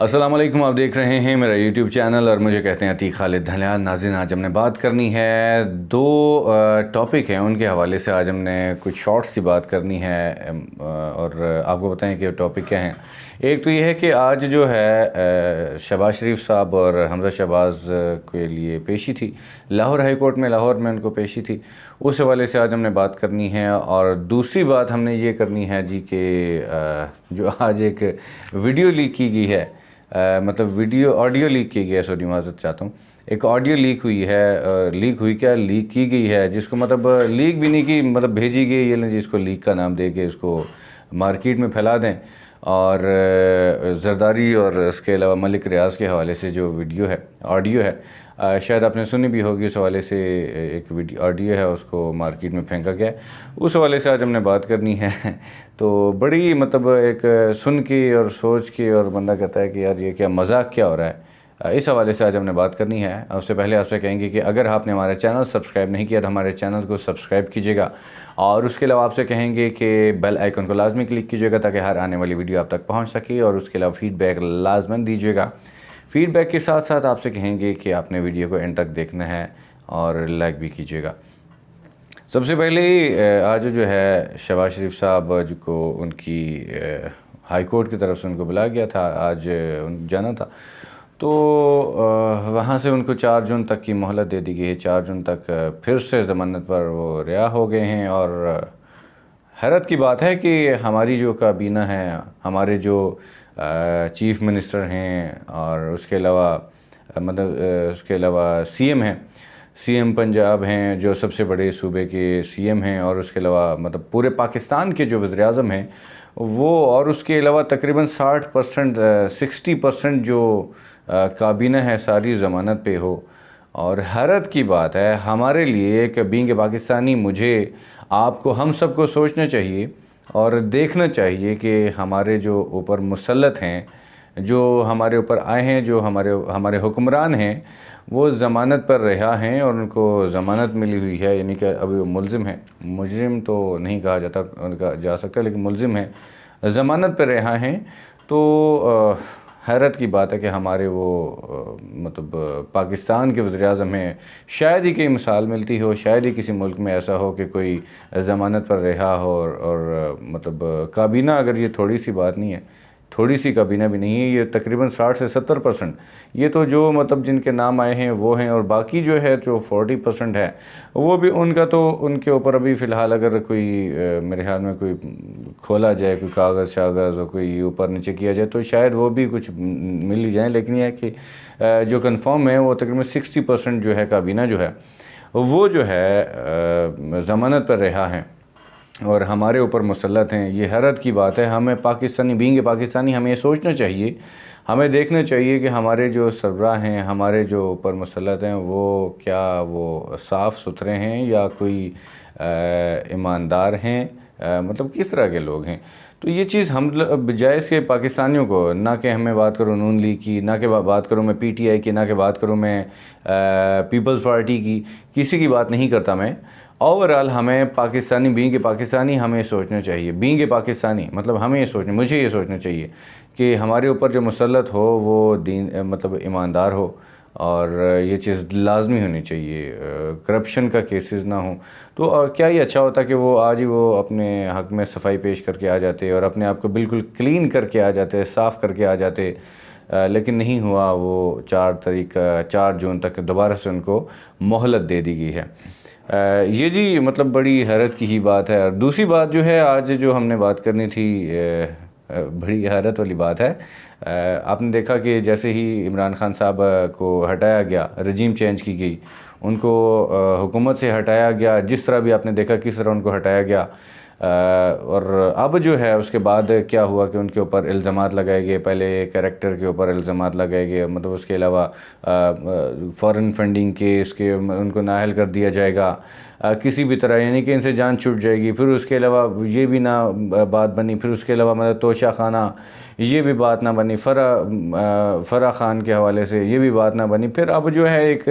अस्सलाम वालेकुम। आप देख रहे हैं मेरा यूट्यूब चैनल और मुझे कहते हैं अतीक खालिद धलियाल। नाज़रीन, आज हमने बात करनी है दो टॉपिक हैं, उनके हवाले से आज हमने कुछ शॉर्ट्स सी बात करनी है। और आपको बताएं कि टॉपिक क्या हैं। एक तो ये है कि आज जो है शहबाज शरीफ साहब और हमज़ा शहबाज के लिए पेशी थी लाहौर हाई कोर्ट में। लाहौर में उनको पेशी थी, उस हवाले से आज हमने बात करनी है। और दूसरी बात हमने ये करनी है जी कि जो आज एक वीडियो लीक की गई है, मतलब ऑडियो लीक की गई है, सॉरी माज़रत चाहता हूँ। एक ऑडियो लीक हुई है, लीक की गई है, जिसको मतलब लीक भी नहीं की, मतलब भेजी गई, ये लें जिसको लीक का नाम दे के इसको मार्केट में फैला दें। और जरदारी और इसके अलावा मलिक रियाज के हवाले से जो ऑडियो है, शायद आपने सुनी भी होगी। उस हवाले से एक ऑडियो है, उसको मार्केट में फेंका गया। उस हवाले से आज हमने बात करनी है। तो बड़ी मतलब एक सुन के और सोच के और बंदा कहता है कि यार ये क्या मजाक क्या हो रहा है। इस हवाले से आज हमने बात करनी है। उससे पहले आपसे कहेंगे कि अगर आपने हमारा चैनल सब्सक्राइब नहीं किया तो हमारे चैनल को सब्सक्राइब कीजिएगा। और उसके अलावा आपसे कहेंगे कि बेल आइकन को लाजमी क्लिक कीजिएगा ताकि हर आने वाली वीडियो आप तक पहुंच सके। और उसके अलावा फीडबैक लाजमन दीजिएगा। फीडबैक के साथ साथ आपसे कहेंगे कि आपने वीडियो को एंड तक देखना है और लाइक भी कीजिएगा। सबसे पहले आज जो है शहबाज शरीफ साहब को उनकी हाई कोर्ट की तरफ से उनको बुलाया गया था, आज जाना था। तो वहाँ से उनको 4 जून तक की मोहलत दे दी गई है। 4 जून तक फिर से ज़मानत पर वो रिहा हो गए हैं। और हैरत की बात है कि हमारी जो काबीना है, हमारे जो चीफ़ मिनिस्टर हैं और उसके अलावा उसके अलावा सीएम हैं, सीएम पंजाब हैं जो सबसे बड़े सूबे के सीएम हैं, और उसके अलावा मतलब पूरे पाकिस्तान के जो वज़ीर-ए-आज़म हैं वो, और उसके अलावा तकरीबन 60% जो काबीना है सारी ज़मानत पे हो। और हैरत की बात है हमारे लिए एक बीइंग पाकिस्तानी, मुझे आपको हम सबको सोचना चाहिए और देखना चाहिए कि हमारे जो ऊपर मुसल्लत हैं, जो हमारे ऊपर आए हैं, जो हमारे हुक्मरान हैं, वो ज़मानत पर रिहा हैं और उनको ज़मानत मिली हुई है। यानी कि अभी वो मुलज़िम हैं, मुजरिम तो नहीं कहा जाता उनका जा सकता, लेकिन मुलज़िम हैं, ज़मानत पर रिहा हैं। तो हैरत की बात है कि हमारे वो मतलब पाकिस्तान के वज़ीर-ए-आज़म हैं। शायद ही कई मिसाल मिलती हो, शायद ही किसी मुल्क में ऐसा हो कि कोई ज़मानत पर रिहा हो। और मतलब काबीना, अगर ये थोड़ी सी बात नहीं है, थोड़ी सी काबीना भी नहीं है, ये तकरीबन 60 से 70%। ये तो जो मतलब जिनके नाम आए हैं वो हैं, और बाकी जो है जो 40% है वो भी उनका, तो उनके ऊपर अभी फ़िलहाल अगर कोई मेरे ख्याल में कोई खोला जाए, कोई कागज़ शागज़ और कोई ऊपर नीचे किया जाए तो शायद वो भी कुछ मिल ही जाए। लेकिन यह है कि जो कन्फर्म है वो तकरीबन 60% जो है काबीना जो है वो जो है ज़मानत पर रिहा हैं और हमारे ऊपर मुसल्लत हैं। ये हैरत की बात है। हमें पाकिस्तानी, बीइंग पाकिस्तानी, हमें ये सोचना चाहिए, हमें देखना चाहिए कि हमारे जो सरबराह हैं, हमारे जो ऊपर मुसल्लत हैं, वो क्या वो साफ़ सुथरे हैं या कोई ईमानदार हैं, मतलब किस तरह के लोग हैं। तो ये चीज़ हम बजाय इसके पाकिस्तानियों को, ना कि हमें बात करूँ नून लीग की, ना कि बात करूँ मैं पीटीआई की, ना कि बात करूँ मैं पीपल्स पार्टी की, किसी की बात नहीं करता मैं। ओवरऑल हमें पाकिस्तानी, बीइंग पाकिस्तानी, हमें सोचना चाहिए, बीइंग पाकिस्तानी मतलब मुझे ये सोचना चाहिए कि हमारे ऊपर जो मुसल्लत हो वो दीन मतलब ईमानदार हो। और ये चीज़ लाजमी होनी चाहिए, करप्शन का केसेस ना हो। तो क्या ही अच्छा होता कि वो आज ही वो अपने हक़ में सफाई पेश करके आ जाते और अपने आप को बिल्कुल क्लीन करके आ जाते, साफ़ करके आ जाते। लेकिन नहीं हुआ। वो 4 जून तक दोबारा से उनको मोहलत दे दी गई है। ये जी मतलब बड़ी हैरत की ही बात है। और दूसरी बात जो है आज जो हमने बात करनी थी, बड़ी हैरत वाली बात है। आपने देखा कि जैसे ही इमरान खान साहब को हटाया गया, रजीम चेंज की गई, उनको हुकूमत से हटाया गया, जिस तरह भी आपने देखा किस तरह उनको हटाया गया। और अब जो है उसके बाद क्या हुआ कि उनके ऊपर इल्ज़ामात लगाए गए। पहले कैरेक्टर के ऊपर इल्ज़ामात लगाए गए, मतलब उसके अलावा फ़ॉरेन फंडिंग के इसके उनको नाअहल कर दिया जाएगा किसी भी तरह, यानी कि इनसे जान छूट जाएगी। फिर उसके अलावा ये भी ना बात बनी, फिर उसके अलावा मतलब तोशा खाना, ये भी बात ना बनी, फ़रा ख़ान के हवाले से ये भी बात ना बनी। फिर अब जो है एक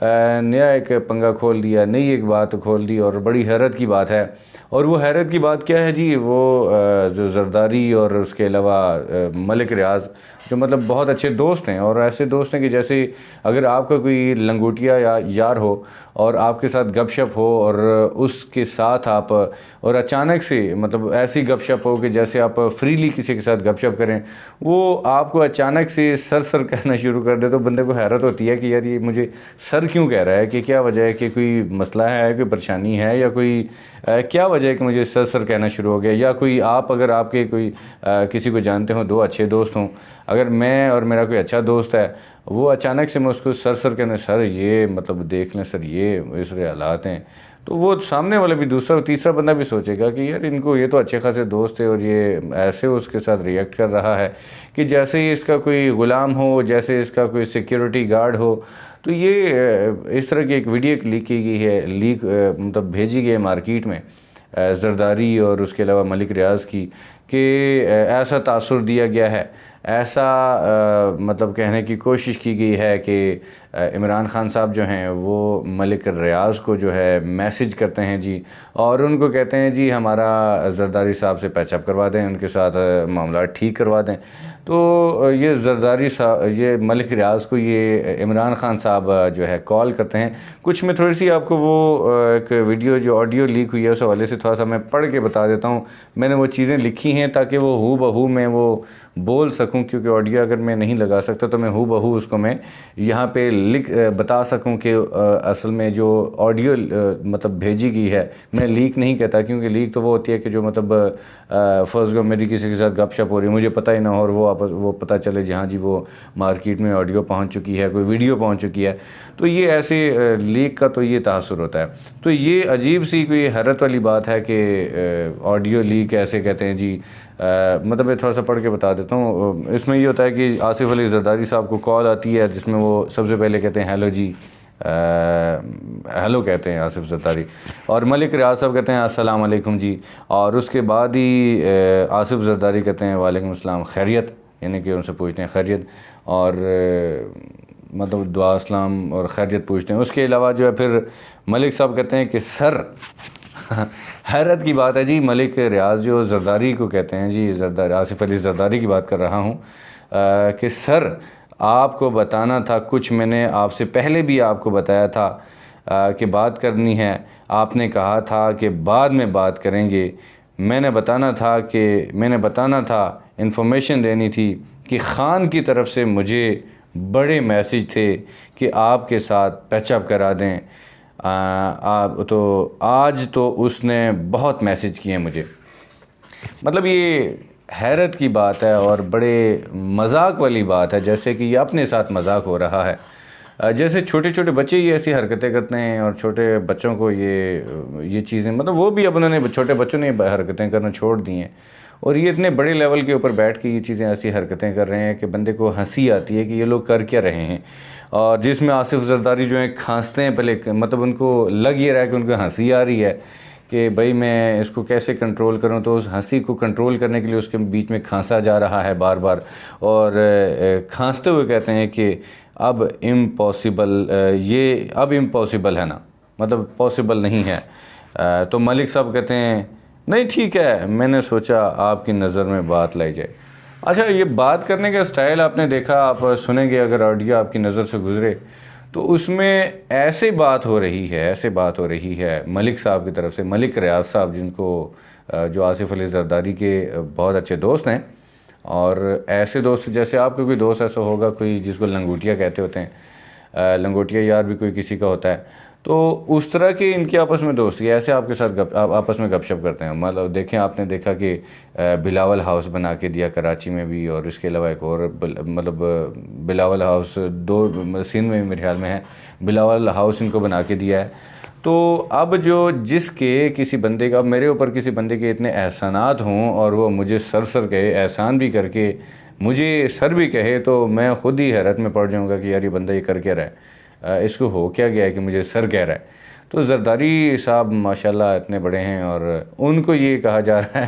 नया एक पंगा खोल दिया, नई एक बात खोल दी और बड़ी हैरत की बात है। और वो हैरत की बात क्या है जी, वो जो ज़रदारी और उसके अलावा मलिक रियाज़ जो मतलब बहुत अच्छे दोस्त हैं, और ऐसे दोस्त हैं कि जैसे अगर आपका कोई लंगोटिया या यार हो और आपके साथ गपशप हो और उसके साथ आप और अचानक से मतलब ऐसी गपशप हो कि जैसे आप फ्रीली किसी के साथ गपशप करें, वो आपको अचानक से सर सर कहना शुरू कर दे, तो बंदे को हैरत होती है कि यार ये मुझे सर क्यों कह रहा है, कि क्या वजह है, कि कोई मसला है, कोई परेशानी है, या कोई क्या वजह है कि मुझे सर सर कहना शुरू हो गया। या कोई आप अगर आपके कोई किसी को जानते हो, दो अच्छे दोस्त हों, अगर मैं और मेरा कोई अच्छा दोस्त है, वो अचानक से मैं उसको सर सर कहने, सर ये मतलब देख लें सर, ये इस हालात हैं, तो वो सामने वाला भी दूसरा तीसरा बंदा भी सोचेगा कि यार इनको, ये तो अच्छे खासे दोस्त है और ये ऐसे उसके साथ रिएक्ट कर रहा है कि जैसे ही इसका कोई ग़ुलाम हो, जैसे इसका कोई सिक्योरिटी गार्ड हो। तो ये इस तरह की एक वीडियो लीक की गई है, मतलब भेजी गई है मार्केट में ज़रदारी और उसके अलावा मलिक रियाज़ की, कि ऐसा तासुर दिया गया है, ऐसा मतलब कहने की कोशिश की गई है कि इमरान ख़ान साहब जो हैं वो मलिक रियाज़ को जो है मैसेज करते हैं जी, और उनको कहते हैं जी हमारा ज़रदारी साहब से पैचअप करवा दें, उनके साथ मामला ठीक करवा दें। तो ये ज़रदारी साहब, ये मलिक रियाज़ को ये इमरान ख़ान साहब जो है कॉल करते हैं। कुछ मैं थोड़ी सी आपको वो एक वीडियो जो ऑडियो लीक हुई है उस हवाले से थोड़ा सा मैं पढ़ के बता देता हूँ। मैंने वो चीज़ें लिखी हैं ताकि वो हू बहू मैं वो बोल सकूं, क्योंकि ऑडियो अगर मैं नहीं लगा सकता तो मैं हू बहू उसको मैं यहाँ पे लिख बता सकूं कि असल में जो ऑडियो मतलब भेजी गई है, मैं लीक नहीं कहता, क्योंकि लीक तो वो होती है कि जो मतलब फर्स्ट गो मेरी किसी के साथ गपशप हो रही है, मुझे पता ही ना हो और वो पता चले जी हाँ जी वो मार्केट में ऑडियो पहुँच चुकी है, कोई वीडियो पहुँच चुकी है, तो ये ऐसे लीक का तो ये तासुर होता है। तो ये अजीब सी कोई हैरत वाली बात है कि ऑडियो लीक ऐसे कहते हैं जी। मतलब मैं थोड़ा सा पढ़ के बता देता हूँ। इसमें ये होता है कि आसिफ अली ज़रदारी साहब को कॉल आती है, जिसमें वो सबसे पहले कहते हैं हेलो जी, हेलो कहते हैं आसिफ ज़रदारी, और मलिक रियाज़ साहब कहते हैं अस्सलाम वालेकुम जी, और उसके बाद ही आसिफ ज़रदारी कहते हैं वालेकुम अस्सलाम, खैरियत, यानी कि उनसे पूछते हैं खैरियत, और मतलब दुआ सलाम और खैरियत पूछते हैं। उसके अलावा जो है फिर मलिक साहब कहते हैं कि सर हैरत की बात है जी, मलिक रियाज़ जो ज़रदारी को कहते हैं जी, ज़रदारी आसिफ अली ज़रदारी की बात कर रहा हूँ, कि सर आपको बताना था, कुछ मैंने आपसे पहले भी आपको बताया था कि बात करनी है, आपने कहा था कि बाद में बात करेंगे, मैंने बताना था इन्फॉर्मेशन देनी थी कि ख़ान की तरफ से मुझे बड़े मैसेज थे कि आपके साथ पैचअप करा दें। आप तो आज तो उसने बहुत मैसेज किए मुझे। मतलब ये हैरत की बात है और बड़े मजाक वाली बात है, जैसे कि ये अपने साथ मजाक हो रहा है। जैसे छोटे छोटे बच्चे ये ऐसी हरकतें करते हैं और छोटे बच्चों को ये चीज़ें, मतलब वो भी अब उन्होंने छोटे बच्चों ने हरकतें करना छोड़ दी हैं, और ये इतने बड़े लेवल के ऊपर बैठ के ये चीज़ें ऐसी हरकतें कर रहे हैं कि बंदे को हंसी आती है कि ये लोग कर क्या रहे हैं। और जिसमें आसिफ ज़रदारी जो है खांसते हैं पहले, मतलब उनको लग ये रहा है कि उनको हंसी आ रही है कि भाई मैं इसको कैसे कंट्रोल करूं, तो उस हंसी को कंट्रोल करने के लिए उसके बीच में खांसा जा रहा है बार बार, और खांसते हुए कहते हैं कि अब इम्पॉसिबल, ये अब इम्पॉसिबल है ना, मतलब पॉसिबल नहीं है। तो मलिक साहब कहते हैं नहीं ठीक है, मैंने सोचा आपकी नज़र में बात लाई जाए। अच्छा, ये बात करने का स्टाइल आपने देखा, आप सुनेंगे अगर ऑडियो आपकी नज़र से गुज़रे तो उसमें ऐसे बात हो रही है मलिक साहब की तरफ से, मलिक रियाज़ साहब जिनको जो आसिफ अली ज़रदारी के बहुत अच्छे दोस्त हैं, और ऐसे दोस्त जैसे आपके कोई दोस्त ऐसा होगा कोई जिसको लंगोटिया कहते होते हैं, लंगोटिया यार भी कोई किसी का होता है, तो उस तरह के इनके आपस में दोस्ती ऐसे आपके साथ आपस में गपशप करते हैं। मतलब देखें, आपने देखा कि बिलावल हाउस बना के दिया कराची में भी, और इसके अलावा एक और मतलब बिलावल हाउस दो सिंध में मेरे ख्याल में है, बिलावल हाउस इनको बना के दिया है। तो अब जो जिसके किसी बंदे का, अब मेरे ऊपर किसी बंदे के इतने एहसानात हों और वो मुझे सर कहे, एहसान भी करके मुझे सर भी कहे, तो मैं ख़ुद ही हैरत में पड़ जाऊँगा कि यार ये बंदा ये कर क्या रहा है, इसको हो क्या गया है कि मुझे सर कह रहा है। तो ज़रदारी साहब माशाल्लाह इतने बड़े हैं और उनको ये कहा जा रहा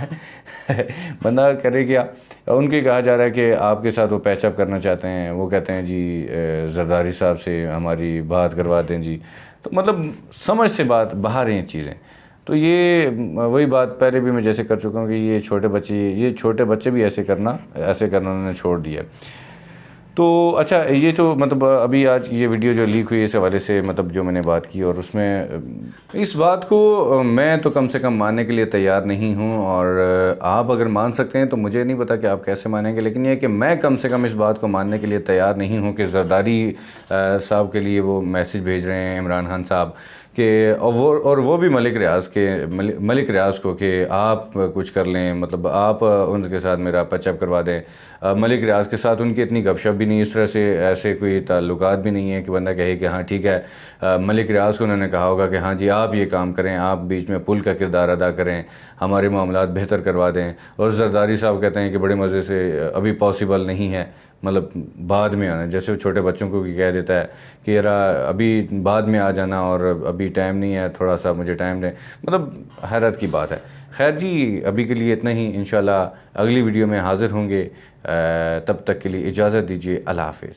है बंदा करे क्या उनके कहा जा रहा है कि आपके साथ वो पैचअप करना चाहते हैं। वो कहते हैं जी जरदारी साहब से हमारी बात करवा दें जी। तो मतलब समझ से बात बाहर हैं चीज़ें। तो ये वही बात पहले भी मैं जैसे कर चुका हूँ कि ये छोटे बच्चे भी ऐसे करना उन्होंने छोड़ दिया। तो अच्छा, ये तो मतलब अभी आज ये वीडियो जो लीक हुई इस हवाले से मतलब जो मैंने बात की, और उसमें इस बात को मैं तो कम से कम मानने के लिए तैयार नहीं हूँ। और आप अगर मान सकते हैं तो मुझे नहीं पता कि आप कैसे मानेंगे, लेकिन ये कि मैं कम से कम इस बात को मानने के लिए तैयार नहीं हूँ कि जरदारी साहब के लिए वो मैसेज भेज रहे हैं इमरान खान साहब कि और वो भी मलिक रियाज़ को कि आप कुछ कर लें, मतलब आप उनके साथ मेरा पैचअप करवा दें। मलिक रियाज़ के साथ उनकी इतनी गपशप भी नहीं, इस तरह से ऐसे कोई ताल्लुकात भी नहीं है कि बंदा कहे कि हाँ ठीक है। मलिक रियाज़ को उन्होंने कहा होगा कि हाँ जी आप ये काम करें, आप बीच में पुल का किरदार अदा करें, हमारे मामलात बेहतर करवा दें। और जरदारी साहब कहते हैं कि बड़े मज़े से अभी पॉसिबल नहीं है, मतलब बाद में आना, जैसे वो छोटे बच्चों को भी कह देता है कि यार अभी बाद में आ जाना और अभी टाइम नहीं है, थोड़ा सा मुझे टाइम दें। मतलब हैरत की बात है। खैर जी, अभी के लिए इतना ही। इंशाल्लाह अगली वीडियो में हाज़िर होंगे। तब तक के लिए इजाज़त दीजिए। अल्लाह हाफ़िज़।